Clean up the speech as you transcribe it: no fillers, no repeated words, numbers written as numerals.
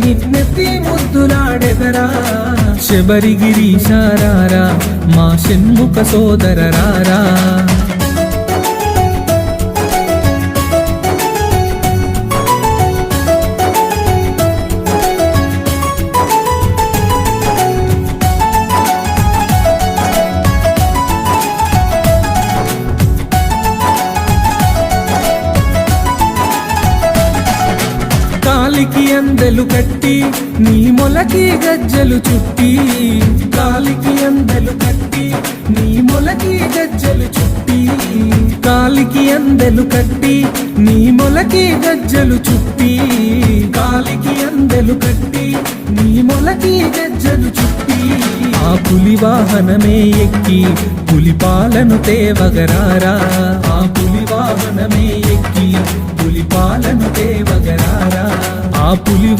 నిన్నెత్తి ముద్దులాడెదరా శబరిగిరీశారారా మా షణ్ముఖ సోదరరారా కాలికి అందెలు కట్టి నీ మొలకి గజ్జలు చుట్టి కాలికి అందెలు కట్టి నీ మొలకి గజ్జలు చుట్టి కాలికి అందెలు కట్టి నీ మొలకి గజ్జలు చుట్టి కాలికి అందెలు కట్టి నీ మొలకి గజ్జలు చుట్టి ఆ పులి వాహనమే ఎక్కి పులి పాలను తేవగరారా ఆ పులి వాహనమే ఎక్కి పులి పాలను తేవగరారా ఆ పులి